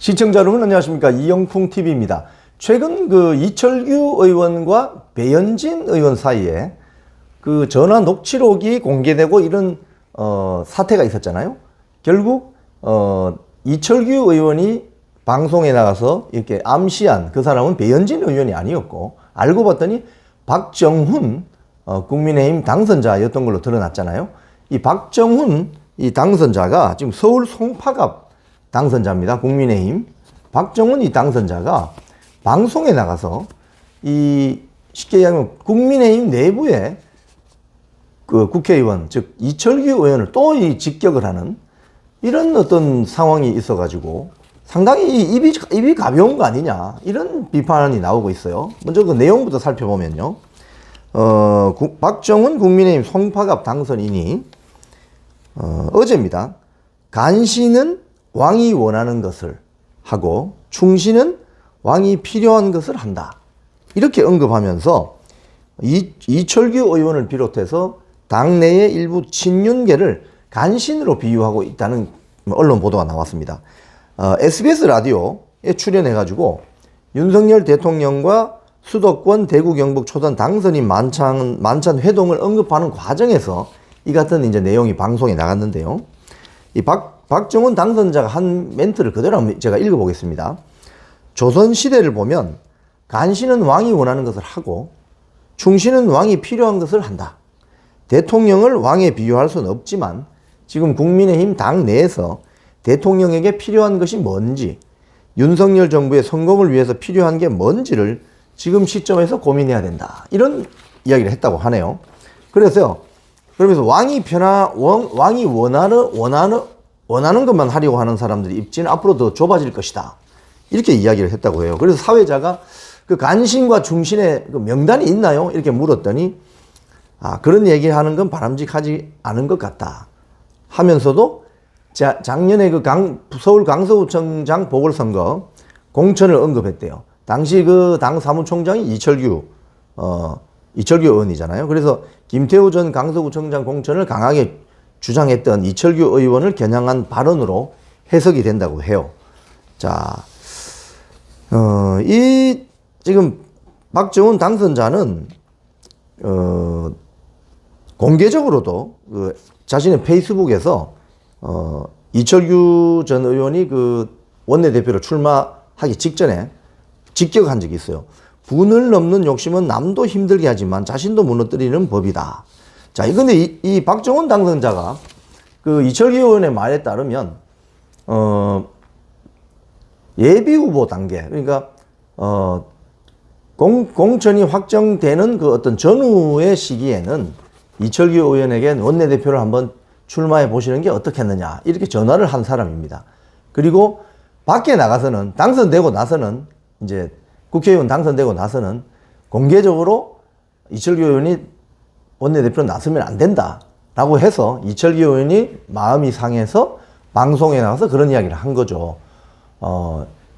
시청자 여러분 안녕하십니까, 이영풍TV입니다. 최근 이철규 의원과 배현진 의원 사이에 전화 녹취록이 공개되고 이런 사태가 있었잖아요. 결국 이철규 의원이 방송에 나가서 이렇게 암시한 그 사람은 배현진 의원이 아니었고, 알고 봤더니 박정훈 국민의힘 당선자였던 걸로 드러났잖아요. 이 박정훈 이 당선자가 지금 서울 송파갑 당선자입니다. 국민의힘 박정훈 이 당선자가 방송에 나가서 쉽게 얘기하면 국민의힘 내부에 국회의원, 즉 이철규 의원을 또 직격을 하는 이런 어떤 상황이 있어가지고 상당히 입이 가벼운 거 아니냐, 이런 비판이 나오고 있어요. 먼저 그 내용부터 살펴보면요. 박정훈 국민의힘 송파갑 당선인이 어제입니다. 간신은 왕이 원하는 것을 하고 충신은 왕이 필요한 것을 한다, 이렇게 언급하면서 이철규 의원을 비롯해서 당내의 일부 친윤계를 간신으로 비유하고 있다는 언론 보도가 나왔습니다. SBS 라디오에 출연해가지고 윤석열 대통령과 수도권 대구 경북 초선 당선인 만찬 회동을 언급하는 과정에서 이 같은 이제 내용이 방송에 나갔는데요. 이 박정훈 당선자가 한 멘트를 그대로 한번 제가 읽어보겠습니다. 조선시대를 보면 간신은 왕이 원하는 것을 하고 충신은 왕이 필요한 것을 한다. 대통령을 왕에 비유할 수는 없지만 지금 국민의힘 당 내에서 대통령에게 필요한 것이 뭔지, 윤석열 정부의 성공을 위해서 필요한 게 뭔지를 지금 시점에서 고민해야 된다, 이런 이야기를 했다고 하네요. 그러면서 왕이 원하는 것만 하려고 하는 사람들의 입지는 앞으로 더 좁아질 것이다, 이렇게 이야기를 했다고 해요. 그래서 사회자가 그 간신과 충신의 그 명단이 있나요? 이렇게 물었더니 그런 얘기하는 건 바람직하지 않은 것 같다 하면서도 작년에 서울 강서구청장 보궐선거 공천을 언급했대요. 당시 당 사무총장이 이철규 의원이잖아요. 그래서 김태우 전 강서구청장 공천을 강하게 주장했던 이철규 의원을 겨냥한 발언으로 해석이 된다고 해요. 자, 지금 박정훈 당선자는 공개적으로도 자신의 페이스북에서 이철규 전 의원이 원내대표로 출마하기 직전에 직격한 적이 있어요. 분을 넘는 욕심은 남도 힘들게 하지만 자신도 무너뜨리는 법이다. 자, 근데 이 박정훈 당선자가 이철규 의원의 말에 따르면 예비 후보 단계, 그러니까 공천이 확정되는 어떤 전후의 시기에는 이철규 의원에게 원내대표를 한번 출마해 보시는 게 어떻겠느냐, 이렇게 전화를 한 사람입니다. 그리고 밖에 나가서는 당선되고 나서는 이제 국회의원 당선되고 나서는 공개적으로 이철규 의원이 원내대표로 나서면 안 된다라고 해서 이철규 의원이 마음이 상해서 방송에 나가서 그런 이야기를 한 거죠.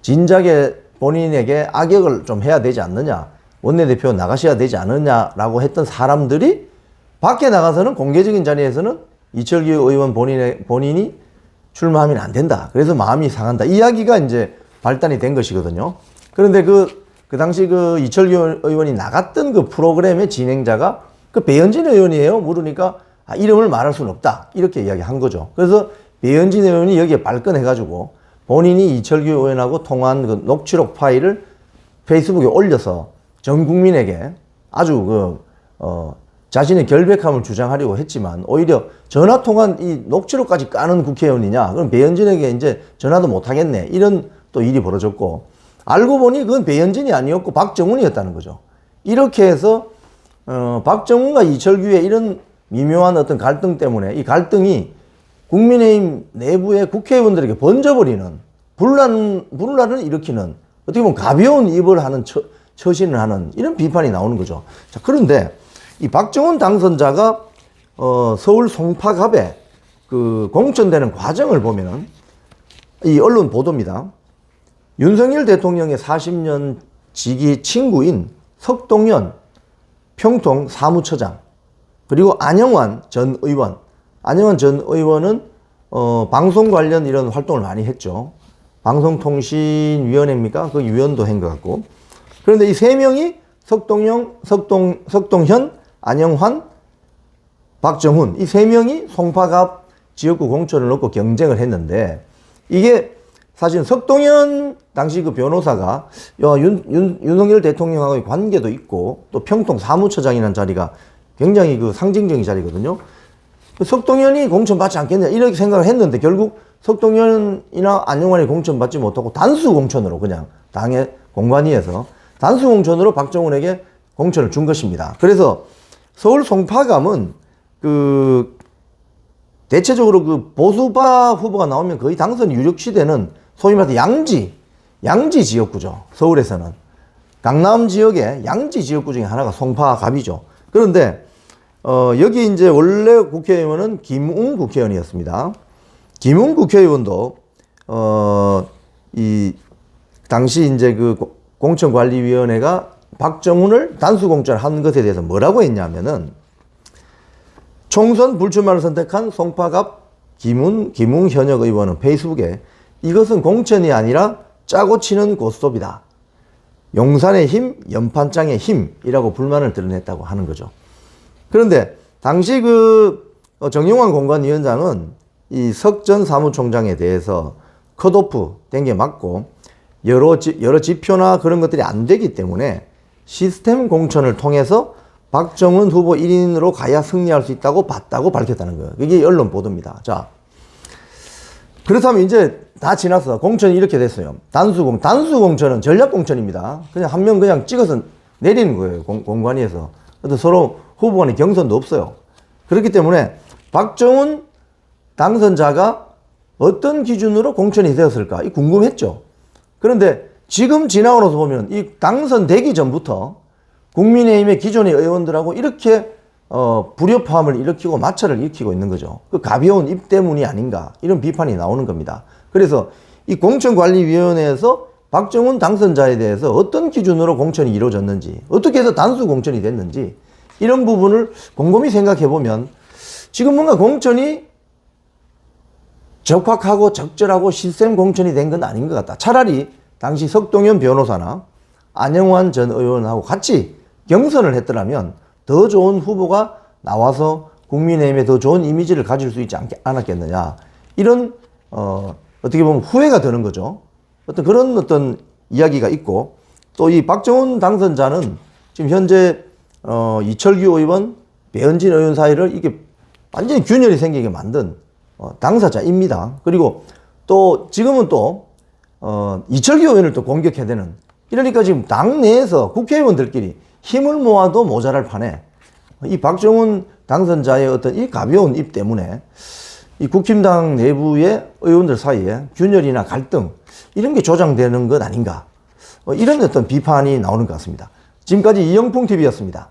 진작에 본인에게 악역을 좀 해야 되지 않느냐, 원내대표 나가셔야 되지 않느냐라고 했던 사람들이 밖에 나가서는 공개적인 자리에서는 이철규 의원 본인이 출마하면 안 된다, 그래서 마음이 상한다, 이 이야기가 이제 발단이 된 것이거든요. 그런데 그 당시 이철규 의원이 나갔던 프로그램의 진행자가 배현진 의원이에요. 물으니까 이름을 말할 수는 없다, 이렇게 이야기한 거죠. 그래서 배현진 의원이 여기에 발끈해가지고 본인이 이철규 의원하고 통화한 녹취록 파일을 페이스북에 올려서 전 국민에게 아주 자신의 결백함을 주장하려고 했지만 오히려 전화 통화한 이 녹취록까지 까는 국회의원이냐, 그럼 배현진에게 이제 전화도 못 하겠네, 이런 또 일이 벌어졌고, 알고 보니 그건 배현진이 아니었고 박정훈이었다는 거죠. 이렇게 해서 박정훈과 이철규의 이런 미묘한 어떤 갈등 때문에 이 갈등이 국민의힘 내부의 국회의원들에게 번져버리는 분란을 일으키는, 어떻게 보면 가벼운 입을 하는 처신을 하는 이런 비판이 나오는 거죠. 자, 그런데 이 박정훈 당선자가 서울 송파갑에 공천되는 과정을 보면은 이 언론 보도입니다. 윤석열 대통령의 40년 지기 친구인 석동현 평통 사무처장, 그리고 안영환 전 의원은 방송 관련 이런 활동을 많이 했죠. 방송통신위원회입니까? 그 위원도 한 것 같고. 그런데 이 세 명이 석동현, 안영환, 박정훈 이 세 명이 송파갑 지역구 공천을 놓고 경쟁을 했는데 이게 사실 석동현 당시 그 변호사가 윤석열 대통령하고의 관계도 있고 또 평통 사무처장이라는 자리가 굉장히 그 상징적인 자리거든요. 석동현이 공천받지 않겠냐 이렇게 생각을 했는데 결국 석동현이나 안영환이 공천받지 못하고 단수 공천으로 그냥 당의 공관위에서 단수 공천으로 박정훈에게 공천을 준 것입니다. 그래서 서울 송파감은 그 대체적으로 그 보수파 후보가 나오면 거의 당선 유력시되는 소위 말해서 양지 지역구죠. 서울에서는 강남 지역의 양지 지역구 중에 하나가 송파갑이죠. 그런데 여기 이제 원래 국회의원은 김웅 국회의원이었습니다. 김웅 국회의원도 이 당시 이제 그 공천관리위원회가 박정훈을 단수 공천한 것에 대해서 뭐라고 했냐면은 총선 불출마를 선택한 송파갑 김웅 현역 의원은 페이스북에 이것은 공천이 아니라 짜고 치는 고스톱이다. 용산의 힘, 연판장의 힘이라고 불만을 드러냈다고 하는 거죠. 그런데 당시 그 정영환 공관위원장은 이 석 전 사무총장에 대해서 컷오프 된 게 맞고 여러 지표나 그런 것들이 안 되기 때문에 시스템 공천을 통해서 박정훈 후보 1인으로 가야 승리할 수 있다고 봤다고 밝혔다는 거예요. 이게 언론 보도입니다. 자, 그렇다면 이제 다 지났어. 공천이 이렇게 됐어요. 단수 공천은 전략 공천입니다. 그냥 한 명 그냥 찍어서 내리는 거예요. 공관위에서. 그래서 서로 후보 간의 경선도 없어요. 그렇기 때문에 박정훈 당선자가 어떤 기준으로 공천이 되었을까? 이 궁금했죠. 그런데 지금 지나고 나서 보면 이 당선되기 전부터 국민의힘의 기존의 의원들하고 이렇게 불협화음을 일으키고 마찰을 일으키고 있는 거죠. 그 가벼운 입 때문이 아닌가 이런 비판이 나오는 겁니다. 그래서 이 공천관리위원회에서 박정훈 당선자에 대해서 어떤 기준으로 공천이 이루어졌는지 어떻게 해서 단수 공천이 됐는지 이런 부분을 곰곰이 생각해 보면 지금 뭔가 공천이 적확하고 적절하고 시스템 공천이 된 건 아닌 것 같다. 차라리 당시 석동현 변호사나 안영환 전 의원하고 같이 경선을 했더라면 더 좋은 후보가 나와서 국민의힘에 더 좋은 이미지를 가질 수 있지 않았겠느냐. 이런 어떻게 보면 후회가 되는 거죠. 그런 이야기가 있고 또 이 박정훈 당선자는 지금 현재 이철규 의원, 배현진 의원 사이를 이게 완전히 균열이 생기게 만든 당사자입니다. 그리고 또 지금은 또 이철규 의원을 또 공격해야 되는 이러니까 지금 당내에서 국회의원들끼리 힘을 모아도 모자랄 판에 이 박정훈 당선자의 어떤 이 가벼운 입 때문에 이 국힘당 내부의 의원들 사이에 균열이나 갈등 이런 게 조장되는 것 아닌가 이런 어떤 비판이 나오는 것 같습니다. 지금까지 이영풍 TV였습니다.